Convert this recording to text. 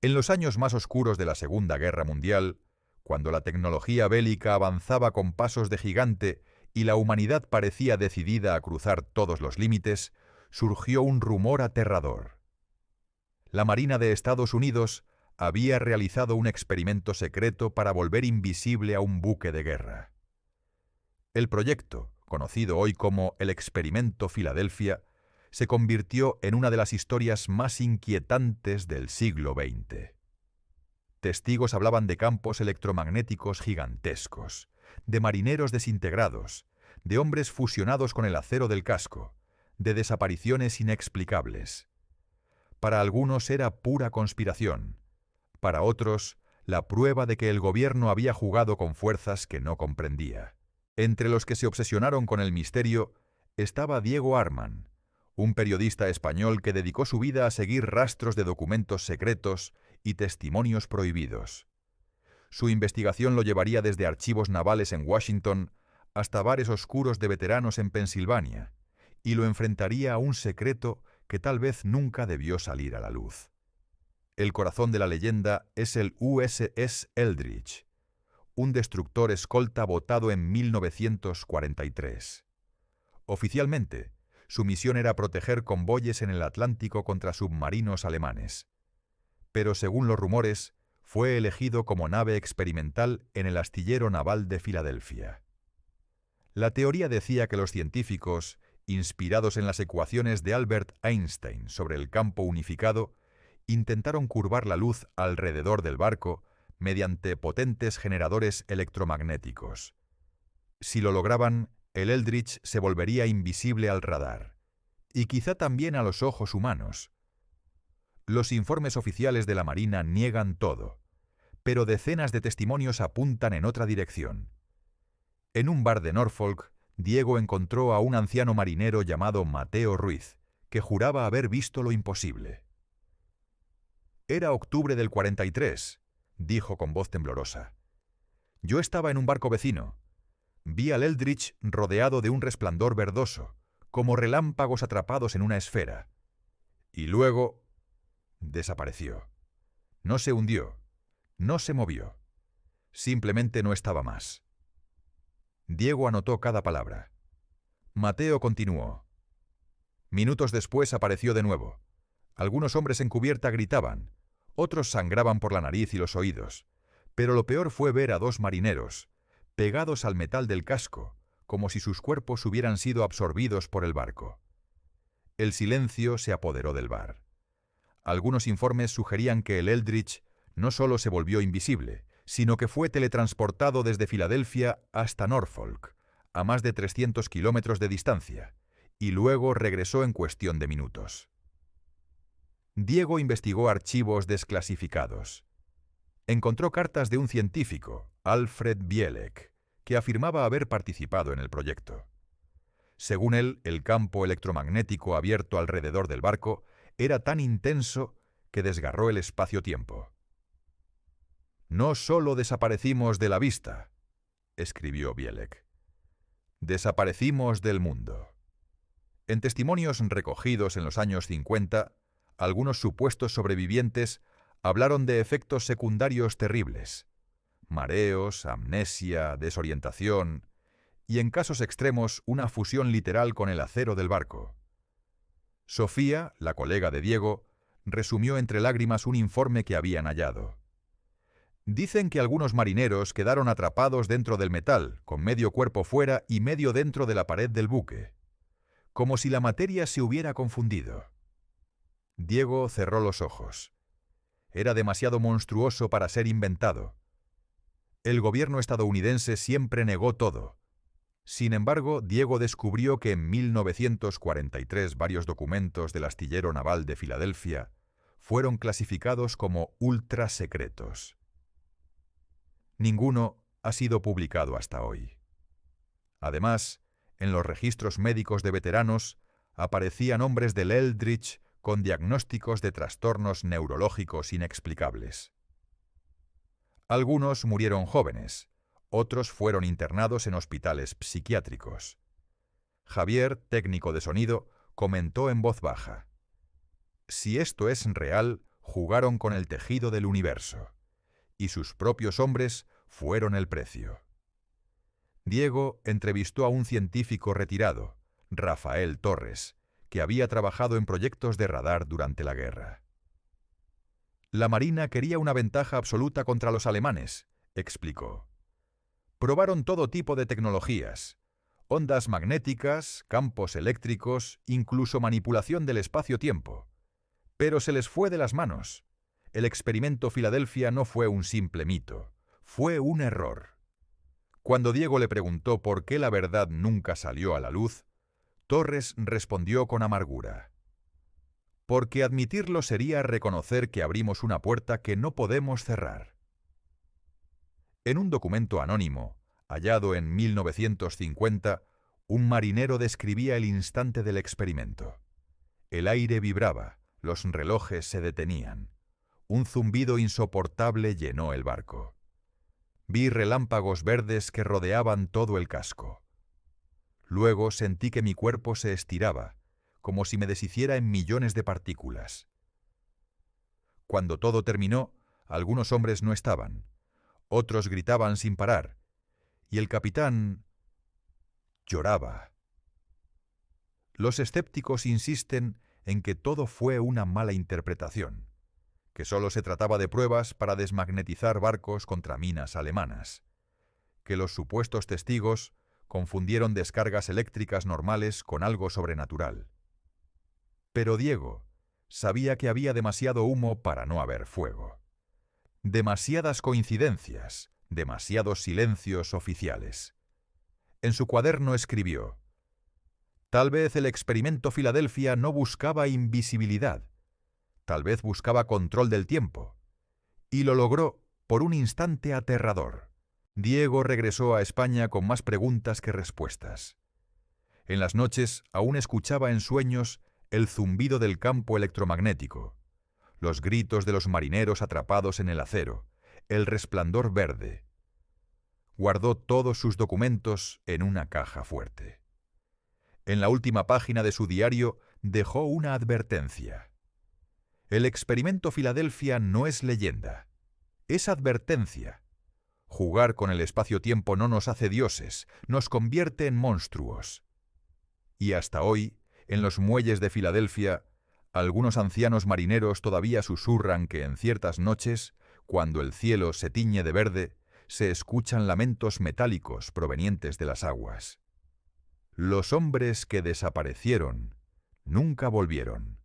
En los años más oscuros de la Segunda Guerra Mundial, cuando la tecnología bélica avanzaba con pasos de gigante y la humanidad parecía decidida a cruzar todos los límites, surgió un rumor aterrador. La Marina de Estados Unidos había realizado un experimento secreto para volver invisible a un buque de guerra. El proyecto, conocido hoy como el Experimento Filadelfia, se convirtió en una de las historias más inquietantes del siglo XX. Testigos hablaban de campos electromagnéticos gigantescos, de marineros desintegrados, de hombres fusionados con el acero del casco, de desapariciones inexplicables. Para algunos era pura conspiración, para otros la prueba de que el gobierno había jugado con fuerzas que no comprendía. Entre los que se obsesionaron con el misterio estaba Diego Arman, un periodista español que dedicó su vida a seguir rastros de documentos secretos y testimonios prohibidos. Su investigación lo llevaría desde archivos navales en Washington hasta bares oscuros de veteranos en Pensilvania, y lo enfrentaría a un secreto que tal vez nunca debió salir a la luz. El corazón de la leyenda es el USS Eldridge, un destructor escolta botado en 1943. Oficialmente, su misión era proteger convoyes en el Atlántico contra submarinos alemanes. Pero según los rumores, fue elegido como nave experimental en el astillero naval de Filadelfia. La teoría decía que los científicos, inspirados en las ecuaciones de Albert Einstein sobre el campo unificado, intentaron curvar la luz alrededor del barco mediante potentes generadores electromagnéticos. Si lo lograban, el Eldridge se volvería invisible al radar, y quizá también a los ojos humanos. Los informes oficiales de la Marina niegan todo, pero decenas de testimonios apuntan en otra dirección. En un bar de Norfolk, Diego encontró a un anciano marinero llamado Mateo Ruiz, que juraba haber visto lo imposible. Era octubre del 43, dijo con voz temblorosa. Yo estaba en un barco vecino. Vi al Eldridge rodeado de un resplandor verdoso, como relámpagos atrapados en una esfera. Y luego desapareció. No se hundió, no se movió. Simplemente no estaba más. Diego anotó cada palabra. Mateo continuó. Minutos después apareció de nuevo. Algunos hombres en cubierta gritaban, otros sangraban por la nariz y los oídos, pero lo peor fue ver a dos marineros, pegados al metal del casco, como si sus cuerpos hubieran sido absorbidos por el barco. El silencio se apoderó del bar. Algunos informes sugerían que el Eldridge no solo se volvió invisible, sino que fue teletransportado desde Filadelfia hasta Norfolk, a más de 300 kilómetros de distancia, y luego regresó en cuestión de minutos. Diego investigó archivos desclasificados. Encontró cartas de un científico, Alfred Bielek, que afirmaba haber participado en el proyecto. Según él, el campo electromagnético abierto alrededor del barco era tan intenso que desgarró el espacio-tiempo. «No solo desaparecimos de la vista», escribió Bielek. «Desaparecimos del mundo». En testimonios recogidos en los años 50, algunos supuestos sobrevivientes hablaron de efectos secundarios terribles: mareos, amnesia, desorientación y, en casos extremos, una fusión literal con el acero del barco. Sofía, la colega de Diego, resumió entre lágrimas un informe que habían hallado. Dicen que algunos marineros quedaron atrapados dentro del metal, con medio cuerpo fuera y medio dentro de la pared del buque, como si la materia se hubiera confundido. Diego cerró los ojos. Era demasiado monstruoso para ser inventado. El gobierno estadounidense siempre negó todo. Sin embargo, Diego descubrió que en 1943 varios documentos del astillero naval de Filadelfia fueron clasificados como ultrasecretos. Ninguno ha sido publicado hasta hoy. Además, en los registros médicos de veteranos aparecían nombres del Eldridge con diagnósticos de trastornos neurológicos inexplicables. Algunos murieron jóvenes, otros fueron internados en hospitales psiquiátricos. Javier, técnico de sonido, comentó en voz baja: «Si esto es real, jugaron con el tejido del universo, y sus propios hombres fueron el precio. Diego entrevistó a un científico retirado, Rafael Torres, que había trabajado en proyectos de radar durante la guerra. La Marina quería una ventaja absoluta contra los alemanes, explicó. Probaron todo tipo de tecnologías, ondas magnéticas, campos eléctricos, incluso manipulación del espacio-tiempo. Pero se les fue de las manos. El experimento Filadelfia no fue un simple mito, fue un error. Cuando Diego le preguntó por qué la verdad nunca salió a la luz, Torres respondió con amargura. Porque admitirlo sería reconocer que abrimos una puerta que no podemos cerrar. En un documento anónimo, hallado en 1950, un marinero describía el instante del experimento. El aire vibraba, los relojes se detenían. Un zumbido insoportable llenó el barco. Vi relámpagos verdes que rodeaban todo el casco. Luego sentí que mi cuerpo se estiraba, como si me deshiciera en millones de partículas. Cuando todo terminó, algunos hombres no estaban. Otros gritaban sin parar, y el capitán lloraba. Los escépticos insisten en que todo fue una mala interpretación, que solo se trataba de pruebas para desmagnetizar barcos contra minas alemanas, que los supuestos testigos confundieron descargas eléctricas normales con algo sobrenatural. Pero Diego sabía que había demasiado humo para no haber fuego. Demasiadas coincidencias, demasiados silencios oficiales. En su cuaderno escribió: tal vez el experimento Filadelfia no buscaba invisibilidad, tal vez buscaba control del tiempo, y lo logró por un instante aterrador. Diego regresó a España con más preguntas que respuestas. En las noches aún escuchaba en sueños el zumbido del campo electromagnético, los gritos de los marineros atrapados en el acero, el resplandor verde. Guardó todos sus documentos en una caja fuerte. En la última página de su diario dejó una advertencia. El experimento Filadelfia no es leyenda, es advertencia. Jugar con el espacio-tiempo no nos hace dioses, nos convierte en monstruos. Y hasta hoy, en los muelles de Filadelfia, algunos ancianos marineros todavía susurran que en ciertas noches, cuando el cielo se tiñe de verde, se escuchan lamentos metálicos provenientes de las aguas. Los hombres que desaparecieron nunca volvieron.